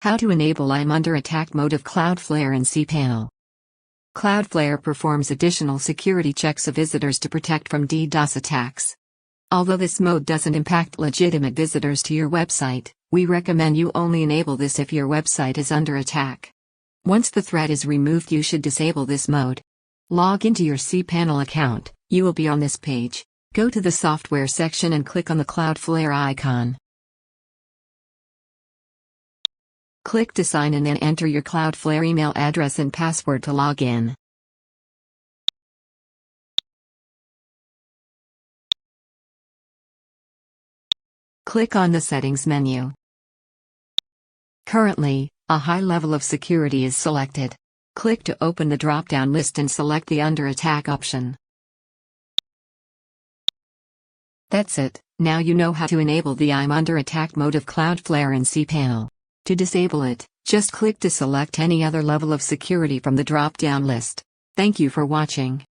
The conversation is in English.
How to enable I'm under attack mode of Cloudflare in cPanel. Cloudflare performs additional security checks of visitors to protect from DDoS attacks. Although this mode doesn't impact legitimate visitors to your website, we recommend you only enable this if your website is under attack. Once the threat is removed, you should disable this mode. Log into your cPanel account. You will be on this page. Go to the software section and click on the Cloudflare icon. Click to sign in and enter your Cloudflare email address and password to log in. Click on the Settings menu. Currently, a high level of security is selected. Click to open the drop-down list and select the Under Attack option. That's it. Now you know how to enable the I'm under attack mode of Cloudflare in cPanel. To disable it, just click to select any other level of security from the drop-down list. Thank you for watching.